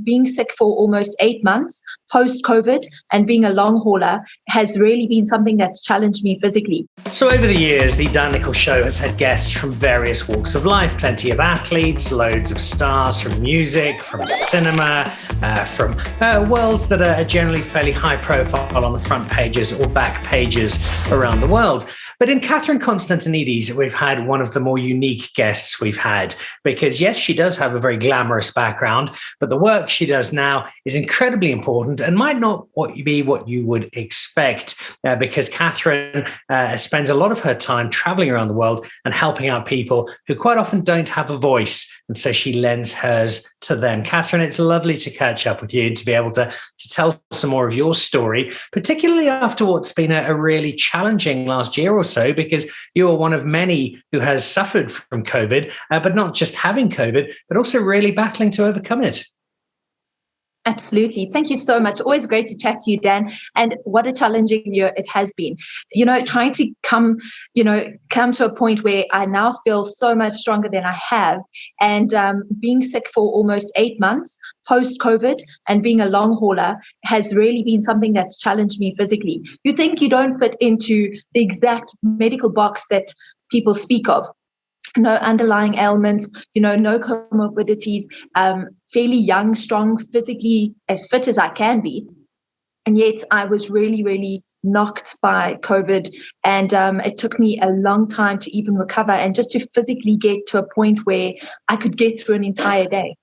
being sick for almost 8 months post-COVID and being a long hauler has really been something that's challenged me physically. So over the years, the Dan Nicholl Show has had guests from various walks of life, plenty of athletes, loads of stars from music, from cinema, from worlds that are generally fairly high profile on the front pages or back pages around the world. But in Catherine Constantinides, we've had one of the more unique guests we've had, because yes, she does have a very glamorous background, but the work she does now is incredibly important and might not be what you would expect, because Catherine spends a lot of her time traveling around the world and helping out people who quite often don't have a voice. And so she lends hers to them. Catherine, it's lovely to catch up with you and to be able to tell some more of your story, particularly after what's been a really challenging last year or so, because you are one of many who has suffered from COVID, but not just having COVID, but also really battling to overcome it. Absolutely. Thank you so much. Always great to chat to you, Dan. And what a challenging year it has been. Trying to come to a point where I now feel so much stronger than I have. And being sick for almost 8 months post-COVID and being a long hauler has really been something that's challenged me physically. You think you don't fit into the exact medical box that people speak of. No underlying ailments, no comorbidities, fairly young, strong, physically as fit as I can be. And yet I was really, really knocked by COVID. And it took me a long time to even recover and just to physically get to a point where I could get through an entire day.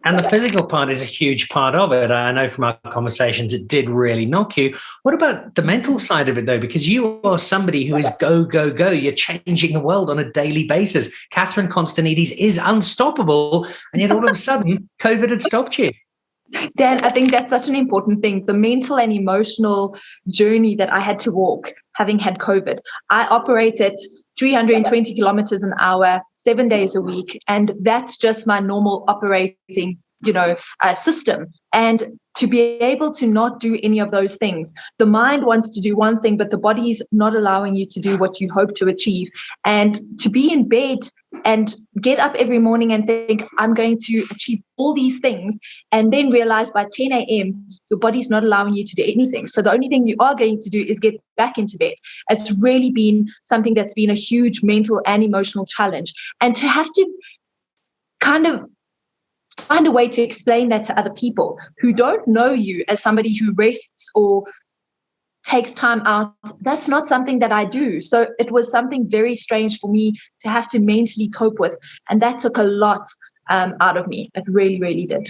And the physical part is a huge part of it. I know from our conversations, it did really knock you. What about the mental side of it, though? Because you are somebody who is go, go, go. You're changing the world on a daily basis. Catherine Constantinides is unstoppable. And yet all of a sudden, COVID had stopped you. Dan, I think that's such an important thing. The mental and emotional journey that I had to walk having had COVID. I operated 320 kilometers an hour, 7 days a week. And that's just my normal operating, system. And to be able to not do any of those things, the mind wants to do one thing, but the body's not allowing you to do what you hope to achieve. And to be in bed and get up every morning and think, I'm going to achieve all these things, and then realize by 10 a.m., your body's not allowing you to do anything. So the only thing you are going to do is get back into bed. It's really been something that's been a huge mental and emotional challenge. And to have to kind of find a way to explain that to other people who don't know you as somebody who rests or takes time out, that's not something that I do. So it was something very strange for me to have to mentally cope with. And that took a lot out of me. It really, really did.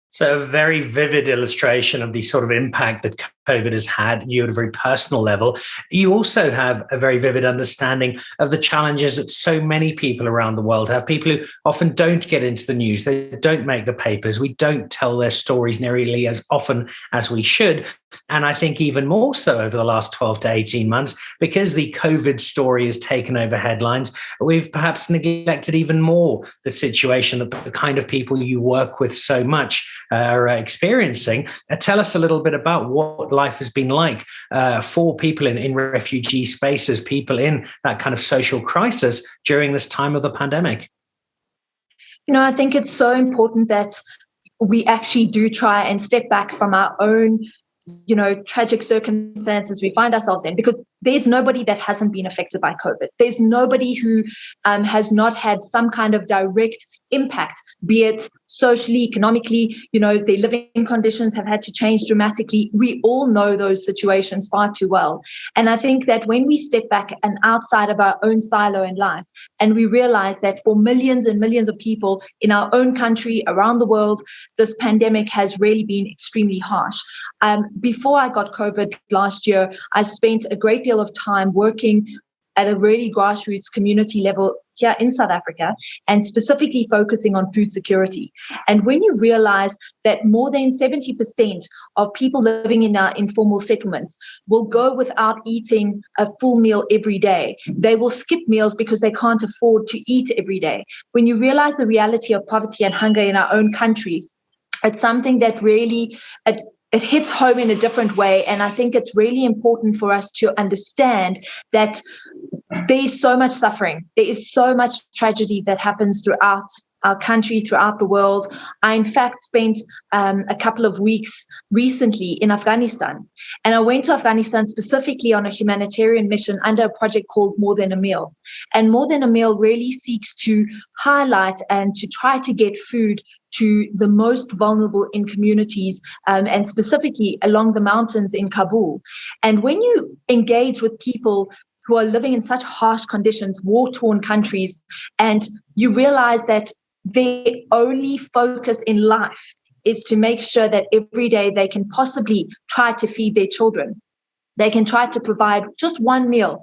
So a very vivid illustration of the sort of impact that COVID has had you at a very personal level. You also have a very vivid understanding of the challenges that so many people around the world have. People who often don't get into the news, they don't make the papers. We don't tell their stories nearly as often as we should. And I think even more so over the last 12 to 18 months, because the COVID story has taken over headlines, we've perhaps neglected even more the situation that the kind of people you work with so much are experiencing. Tell us a little bit about what life has been like for people in refugee spaces, people in that kind of social crisis during this time of the pandemic. I think it's so important that we actually do try and step back from our own tragic circumstances we find ourselves in, because there's nobody that hasn't been affected by COVID. There's nobody who has not had some kind of direct impact, be it socially, economically, their living conditions have had to change dramatically. We all know those situations far too well. And I think that when we step back and outside of our own silo in life, and we realize that for millions and millions of people in our own country, around the world, this pandemic has really been extremely harsh. Before I got COVID last year, I spent a great deal of time working at a really grassroots community level here in South Africa, and specifically focusing on food security. And when you realize that more than 70% of people living in our informal settlements will go without eating a full meal every day, they will skip meals because they can't afford to eat every day. When you realize the reality of poverty and hunger in our own country, it's something that really it hits home in a different way. And I think it's really important for us to understand that there is so much suffering. There is so much tragedy that happens throughout our country, throughout the world. I, in fact, spent a couple of weeks recently in Afghanistan. And I went to Afghanistan specifically on a humanitarian mission under a project called More Than a Meal. And More Than a Meal really seeks to highlight and to try to get food to the most vulnerable in communities, and specifically along the mountains in Kabul. And when you engage with people who are living in such harsh conditions, war-torn countries, and you realize that their only focus in life is to make sure that every day they can possibly try to feed their children. They can try to provide just one meal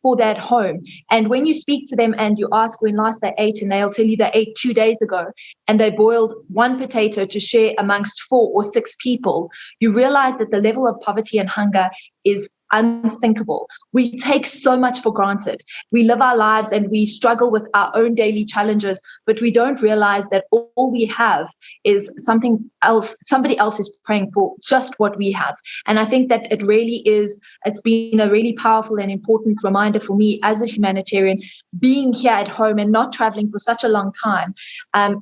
for that home. And when you speak to them and you ask when last they ate, and they'll tell you they ate 2 days ago and they boiled one potato to share amongst 4 or 6 people, you realize that the level of poverty and hunger is unthinkable. We take so much for granted. We live our lives and we struggle with our own daily challenges, but we don't realize that all we have is something else. Somebody else is praying for just what we have. And I think that it's been a really powerful and important reminder for me as a humanitarian, being here at home and not traveling for such a long time,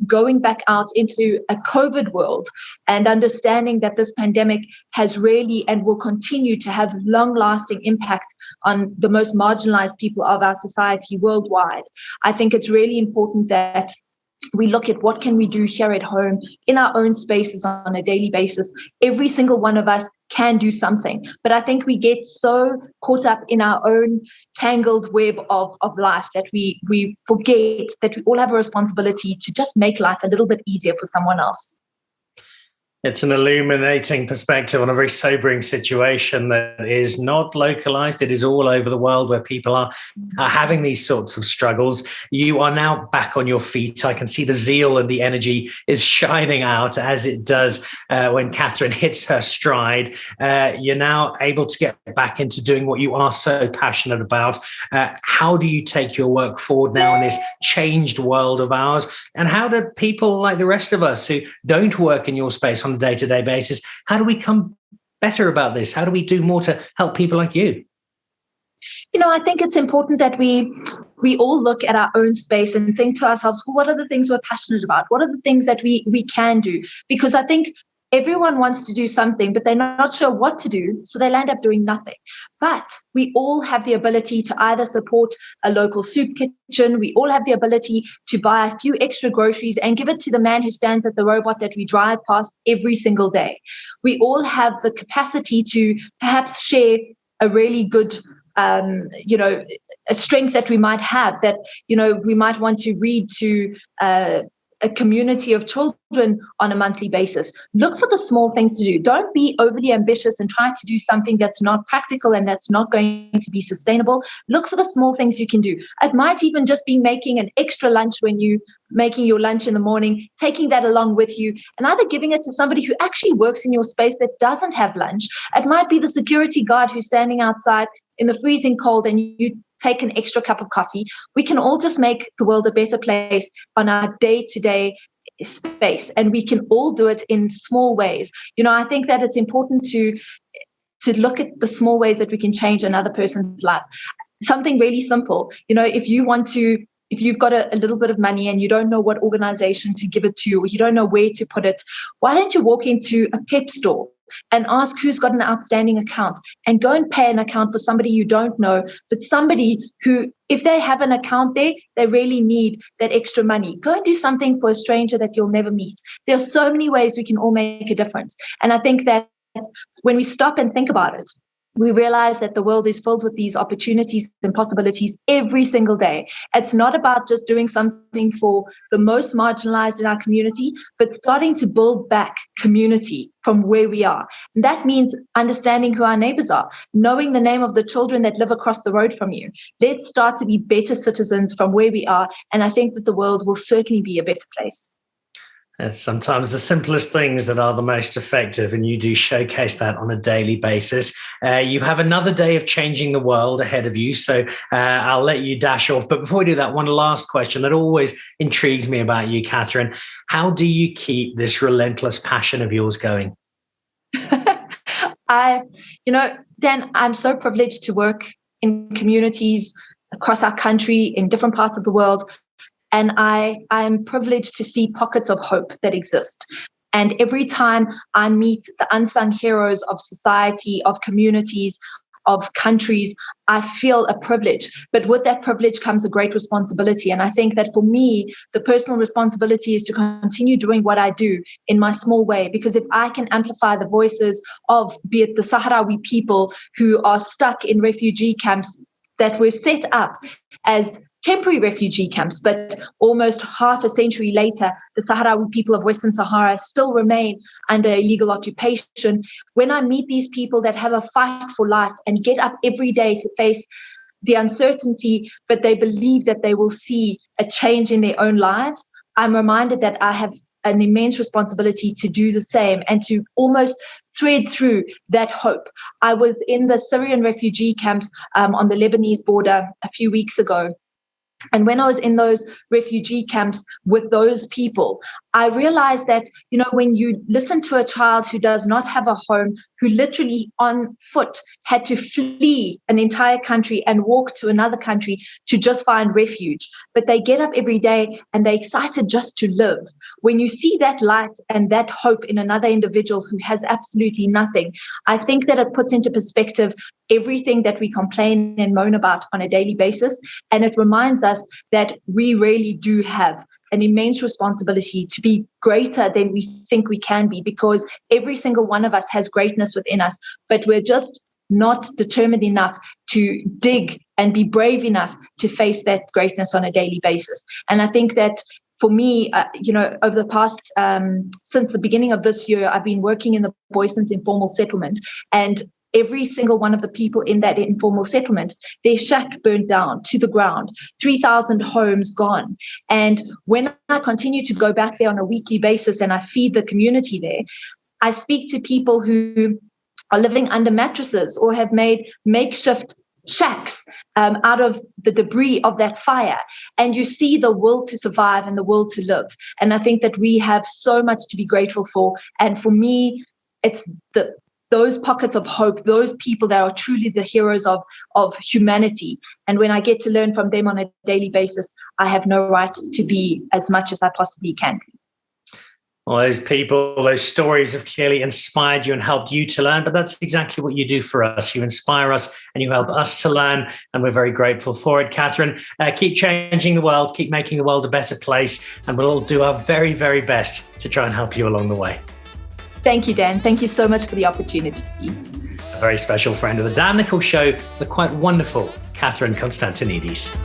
going back out into a COVID world and understanding that this pandemic has really and will continue to have long-lasting impact on the most marginalized people of our society worldwide. I think it's really important that we look at what can we do here at home in our own spaces on a daily basis. Every single one of us can do something, but I think we get so caught up in our own tangled web of life that we forget that we all have a responsibility to just make life a little bit easier for someone else. It's an illuminating perspective on a very sobering situation that is not localized. It is all over the world where people are having these sorts of struggles. You are now back on your feet. I can see the zeal and the energy is shining out as it does when Catherine hits her stride. You're now able to get back into doing what you are so passionate about. How do you take your work forward now in this changed world of ours? And how do people like the rest of us who don't work in your space on a day-to-day basis, how do we become better about this? How do we do more to help people like you? I think it's important that we all look at our own space and think to ourselves, well, what are the things we're passionate about? What are the things that we can do? Because I think everyone wants to do something, but they're not sure what to do, so they'll end up doing nothing. But we all have the ability to either support a local soup kitchen, we all have the ability to buy a few extra groceries and give it to the man who stands at the robot that we drive past every single day. We all have the capacity to perhaps share a really good a strength that we might have, that we might want to read to a community of children on a monthly basis. Look for the small things to do. Don't be overly ambitious and try to do something that's not practical and that's not going to be sustainable. Look for the small things you can do. It might even just be making an extra lunch when you making your lunch in the morning, taking that along with you and either giving it to somebody who actually works in your space that doesn't have lunch. It might be the security guard who's standing outside in the freezing cold and you take an extra cup of coffee. We can all just make the world a better place on our day-to-day space, and we can all do it in small ways. I think that it's important to look at the small ways that we can change another person's life. Something really simple, if you've got a little bit of money and you don't know what organization to give it to, or you don't know where to put it, why don't you walk into a pep store and ask who's got an outstanding account and go and pay an account for somebody you don't know, but somebody who, if they have an account there, they really need that extra money. Go and do something for a stranger that you'll never meet. There are so many ways we can all make a difference. And I think that when we stop and think about it, we realize that the world is filled with these opportunities and possibilities every single day. It's not about just doing something for the most marginalized in our community, but starting to build back community from where we are. And that means understanding who our neighbors are, knowing the name of the children that live across the road from you. Let's start to be better citizens from where we are. And I think that the world will certainly be a better place. Sometimes the simplest things that are the most effective, and you do showcase that on a daily basis. You have another day of changing the world ahead of you, so I'll let you dash off. But before we do that, one last question that always intrigues me about you, Catherine. How do you keep this relentless passion of yours going? Dan, I'm so privileged to work in communities across our country, in different parts of the world. And I'm privileged to see pockets of hope that exist. And every time I meet the unsung heroes of society, of communities, of countries, I feel a privilege. But with that privilege comes a great responsibility. And I think that for me, the personal responsibility is to continue doing what I do in my small way. Because if I can amplify the voices of, be it the Sahrawi people who are stuck in refugee camps that were set up as temporary refugee camps, but almost half a century later, the Sahrawi people of Western Sahara still remain under illegal occupation. When I meet these people that have a fight for life and get up every day to face the uncertainty, but they believe that they will see a change in their own lives, I'm reminded that I have an immense responsibility to do the same and to almost thread through that hope. I was in the Syrian refugee camps on the Lebanese border a few weeks ago. And when I was in those refugee camps with those people, I realized that, when you listen to a child who does not have a home, who literally on foot had to flee an entire country and walk to another country to just find refuge, but they get up every day and they're excited just to live. When you see that light and that hope in another individual who has absolutely nothing, I think that it puts into perspective everything that we complain and moan about on a daily basis. And it reminds us that we really do have an immense responsibility to be greater than we think we can be, because every single one of us has greatness within us, but we're just not determined enough to dig and be brave enough to face that greatness on a daily basis. And I think that for me, over the past, since the beginning of this year, I've been working in the Boysons informal settlement, and every single one of the people in that informal settlement, their shack burned down to the ground, 3,000 homes gone. And when I continue to go back there on a weekly basis and I feed the community there, I speak to people who are living under mattresses or have made makeshift shacks out of the debris of that fire. And you see the will to survive and the will to live. And I think that we have so much to be grateful for. And for me, it's those pockets of hope, those people that are truly the heroes of humanity. And when I get to learn from them on a daily basis, I have no right to be as much as I possibly can be. Well, those people, those stories have clearly inspired you and helped you to learn, but that's exactly what you do for us. You inspire us and you help us to learn, and we're very grateful for it. Catherine, keep changing the world, keep making the world a better place, and we'll all do our very, very best to try and help you along the way. Thank you, Dan. Thank you so much for the opportunity. A very special friend of the Dan Nicholl Show, the quite wonderful Catherine Constantinides.